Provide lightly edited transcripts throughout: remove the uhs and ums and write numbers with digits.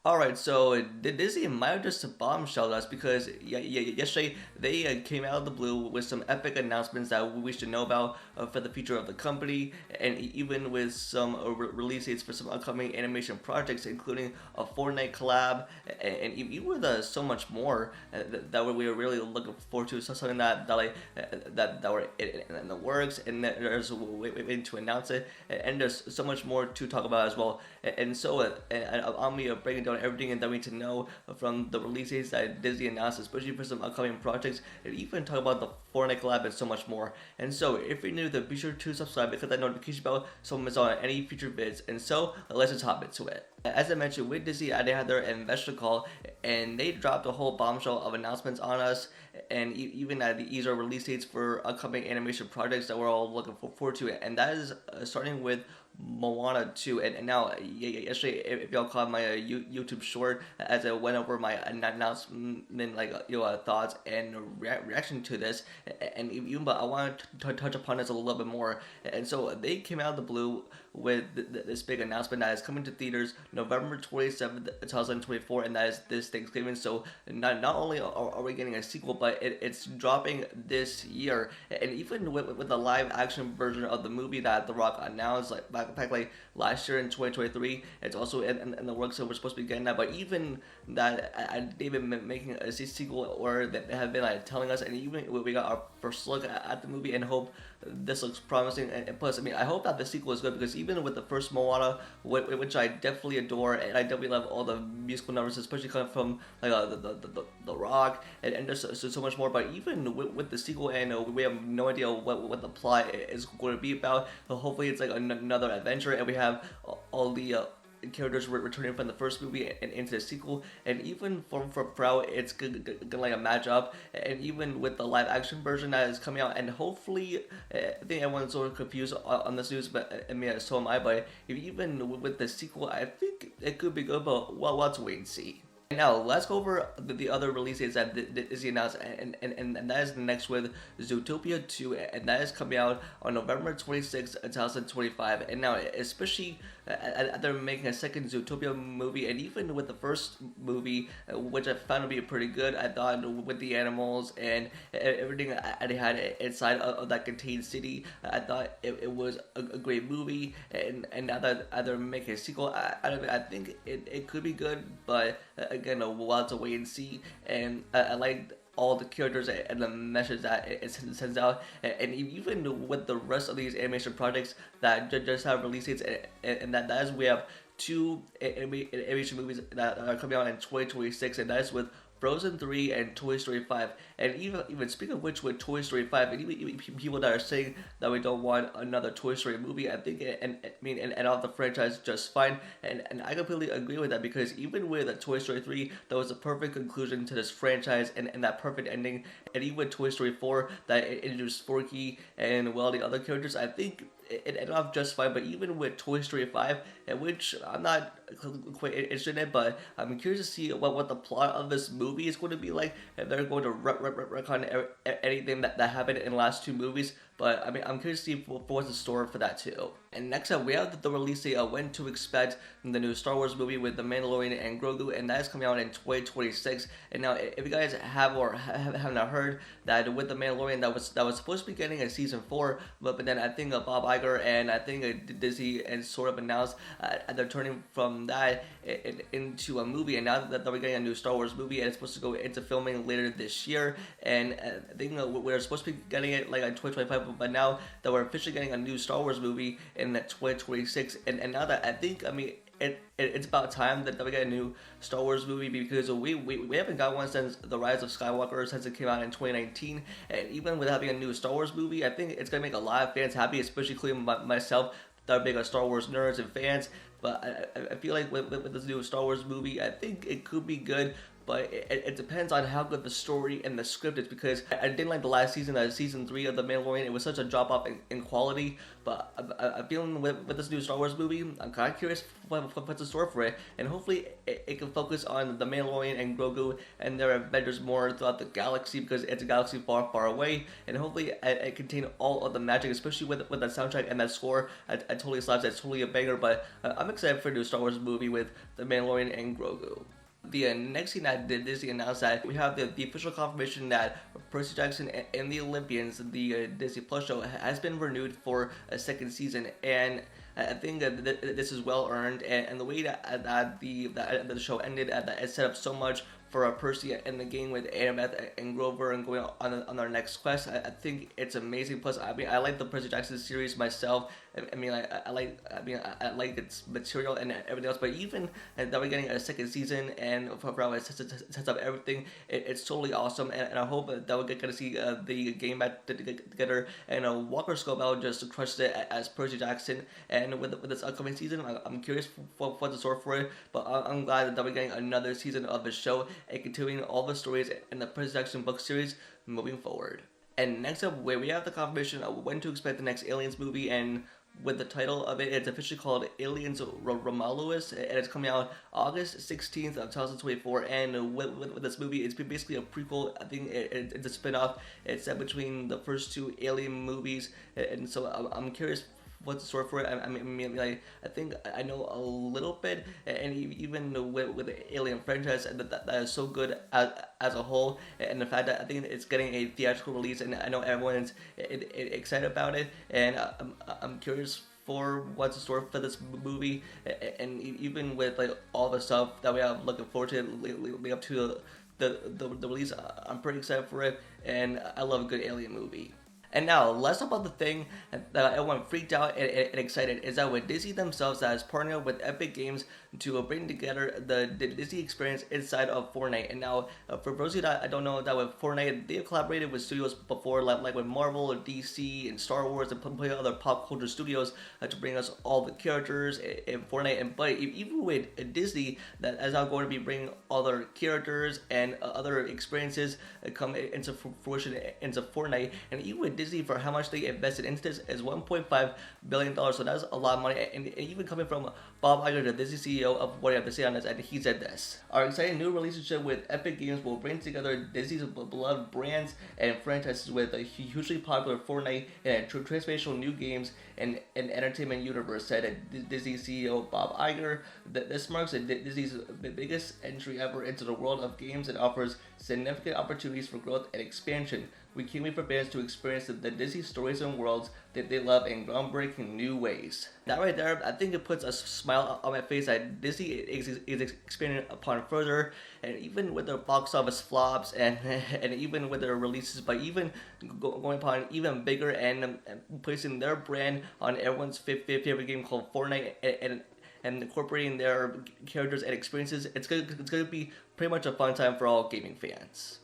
Alright, so Disney might have just bombshelled us because yesterday they came out of the blue with some epic announcements that we should know about for the future of the company, and even with some release dates for some upcoming animation projects, including a Fortnite collab, and even with so much more that we were really looking forward to. So something that were in the works, and there's waiting to announce it, and there's so much more to talk about as well. And so I'll be breaking down everything that we need to know from the release dates that Disney announced, especially for some upcoming projects, and even talk about the Fortnite collab and so much more. And so, if you're new, then be sure to subscribe and click that notification bell so you don't miss out on any future vids. And so, let's just hop into it. As I mentioned, with Disney, they had their investor call, and they dropped a whole bombshell of announcements on us, and even these are release dates for upcoming animation projects that we're all looking forward to. And that is starting with Moana 2, and now yesterday, if y'all caught my YouTube short as I went over my announcement, thoughts and reaction to this, and even but I want to touch upon this a little bit more. And so they came out of the blue with this big announcement that is coming to theaters November 27th, 2024, and that is this Thanksgiving. So not only are we getting a sequel, but it's dropping this year, and even with the live action version of the movie that The Rock announced back like last year in 2023, it's also in the works, so we're supposed to be getting that. But even that they've been making a sequel, or that they have been telling us, and even we got our first look at the movie, and hope this looks promising. And plus, I mean, I hope that the sequel is good, because even with the first Moana, which I definitely adore, and I definitely love all the musical numbers, especially coming from the Rock, and there's so much more. But even with the sequel, and we have no idea what the plot is going to be about. So hopefully it's like another adventure, and we have all the characters returning from the first movie and into the sequel, and even for how it's gonna match up, and even with the live action version that is coming out. And hopefully, I think everyone's sort of confused on this news, but I mean, so am I. But even with the sequel, I think it could be good, but well, let's wait and see. Now, let's go over the other release dates that Disney announced, and that is the next with Zootopia 2, and that is coming out on November 26th, 2025. And now, especially they're making a second Zootopia movie, and even with the first movie, which I found to be pretty good, I thought, with the animals and everything they had inside of that contained city, I thought it was a great movie. And now that they're making a sequel, I think it could be good, but again, we'll have to wait and see. And I like all the characters and the message that it sends out, and even with the rest of these animation projects that just have release dates, and that is, we have two animation movies that are coming out in 2026, and that is with Frozen 3 and Toy Story 5. And even speaking of which, with Toy Story 5, and even people that are saying that we don't want another Toy Story movie, I think and off the franchise just fine. And I completely agree with that, because even with Toy Story 3, that was a perfect conclusion to this franchise, and that perfect ending. And even with Toy Story 4, that introduced Forky and the other characters, I think it ended off just fine. But even with Toy Story 5, which I'm not quite interested in, but I'm curious to see what the plot of this movie is going to be like, if they're going to retcon anything that happened in the last two movies. But I mean, I'm curious to see what's in store for that too. And next up, we have the release date of when to expect the new Star Wars movie with The Mandalorian and Grogu, and that is coming out in 2026. And now, if you guys have or have not heard, that with The Mandalorian, that was supposed to be getting a season 4, but then I think Bob Iger and I think Disney and sort of announced they're turning from that into a movie, and now that we're getting a new Star Wars movie, and it's supposed to go into filming later this year. And I think we're supposed to be getting it like in 2025. But now that we're officially getting a new Star Wars movie in 2026, and now that I think, I mean, it's about time that we get a new Star Wars movie, because we haven't got one since The Rise of Skywalker, since it came out in 2019. And even with having a new Star Wars movie, I think it's going to make a lot of fans happy, especially including myself, that are big Star Wars nerds and fans. But I feel like with this new Star Wars movie, I think it could be good. but it depends on how good the story and the script is, because I didn't like the last season, season 3 of The Mandalorian. It was such a drop off in quality, but I'm feeling with this new Star Wars movie, I'm kind of curious what's in store for it, and hopefully it can focus on The Mandalorian and Grogu and their adventures more throughout the galaxy, because it's a galaxy far, far away, and hopefully it contain all of the magic, especially with that soundtrack and that score. I totally slaps. It's totally a banger, but I'm excited for a new Star Wars movie with The Mandalorian and Grogu. The next thing that Disney announced, that we have the official confirmation that Percy Jackson and the Olympians, the Disney Plus show, has been renewed for a second season, and I think this is well earned, and the way that the show ended, that it set up so much for Percy and the game with Annabeth and Grover and going on their next quest. I think it's amazing. Plus, I mean, I like the Percy Jackson series myself. I mean, I like its material and everything else. But even that we're getting a second season, and for how it sets up everything, it's totally awesome. And I hope that we're gonna see the game back together. And Walker Scobell just crushed it as Percy Jackson. And with this upcoming season, I'm curious for what's in store for it. But I'm glad that we're getting another season of the show and continuing all the stories in the Percy Jackson book series moving forward. And next up, where we have the confirmation of when to expect the next Aliens movie, and with the title of it, it's officially called Aliens Romulus, and it's coming out August 16th of 2024. And with this movie, it's basically a prequel. I think it's a spin-off. It's set between the first 2 Alien movies, and so I'm curious what's the story for it. I mean, like, I think I know a little bit, and even with the Alien franchise, that is so good as a whole, and the fact that I think it's getting a theatrical release, and I know everyone's excited about it, and I'm curious for what's in store for this movie, and even with like all the stuff that we have looking forward to leading up to the release, I'm pretty excited for it, and I love a good Alien movie. And now, let's talk about the thing that everyone freaked out and excited, is that with Disney themselves has partnered with Epic Games to bring together the Disney experience inside of Fortnite. And now, for those of you that I don't know, that with Fortnite, they've collaborated with studios before, like with Marvel or DC and Star Wars and plenty of other pop culture studios to bring us all the characters in Fortnite. But even with Disney, that is now going to be bringing other characters and other experiences come into fruition into Fortnite. And even with Disney, for how much they invested into this, is $1.5 billion, so that's a lot of money, and even coming from Bob Iger, the Disney CEO, of what I have to say on this, and he said this: "Our exciting new relationship with Epic Games will bring together Disney's beloved brands and franchises with a hugely popular Fortnite and transformational new games and entertainment universe," said Disney CEO Bob Iger. This marks Disney's biggest entry ever into the world of games and offers significant opportunities for growth and expansion. We can't wait for fans to experience the Disney stories and worlds that they love in groundbreaking new ways. That right there, I think it puts a smile on my face that Disney is expanding upon further, and even with their box office flops, and even with their releases, but even going upon even bigger, and placing their brand on everyone's favorite game called Fortnite, and incorporating their characters and experiences. It's gonna be pretty much a fun time for all gaming fans.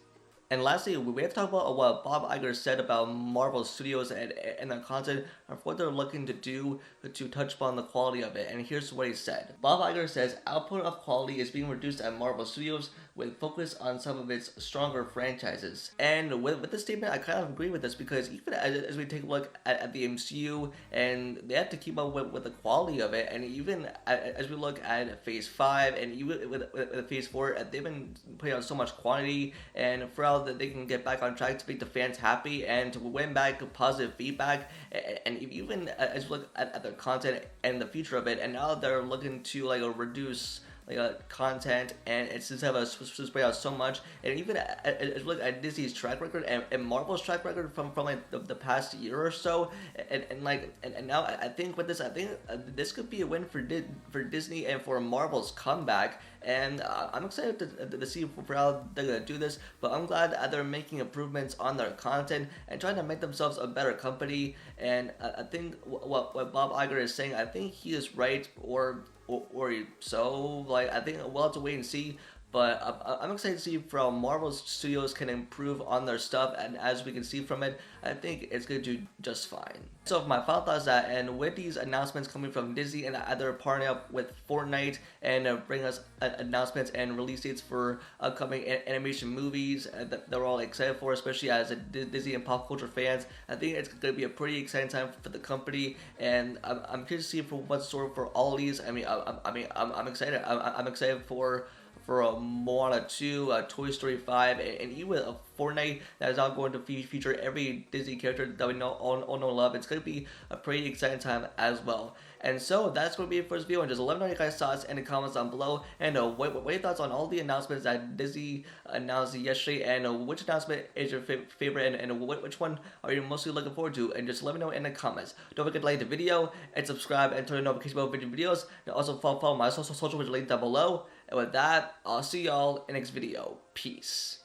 And lastly, we have to talk about what Bob Iger said about Marvel Studios and their content, and what they're looking to do to touch upon the quality of it. And here's what he said. Bob Iger says output of quality is being reduced at Marvel Studios with focus on some of its stronger franchises. And with this statement, I kind of agree with this, because even as we take a look at the MCU, and they have to keep up with the quality of it, and even as we look at Phase 5, and even with Phase 4, they've been putting out so much quantity, and for how that they can get back on track to make the fans happy and to win back positive feedback, and even as we look at their content and the future of it, and now they're looking to reduce content, and it's just have spread out so much. And even as we look at Disney's track record and Marvel's track record from like the past year or so, and now I think with this, I think this could be a win for Disney and for Marvel's comeback. And I'm excited to see for how they're going to do this, but I'm glad that they're making improvements on their content and trying to make themselves a better company. And I think what Bob Iger is saying, I think he is right, or so. Like, I think we'll have to wait and see. But I'm excited to see from Marvel Studios can improve on their stuff, and as we can see from it, I think it's going to do just fine. So my final thoughts that, and with these announcements coming from Disney and either partnering up with Fortnite and bring us announcements and release dates for upcoming animation movies that they're all excited for, especially as Disney and pop culture fans, I think it's going to be a pretty exciting time for the company, and I'm curious to see for what's sort of for all these. I mean, I'm excited. I'm excited for Moana 2, Toy Story 5, and even a Fortnite that is now going to feature every Disney character that we all know and love. It's going to be a pretty exciting time as well. And so that's going to be it for this video. And just let me know your guys' thoughts in the comments down below. And what are your thoughts on all the announcements that Disney announced yesterday? And which announcement is your favorite? And which one are you mostly looking forward to? And just let me know in the comments. Don't forget to like the video and subscribe and turn on notifications about videos. And also follow my social media link down below. And with that, I'll see y'all in the next video. Peace.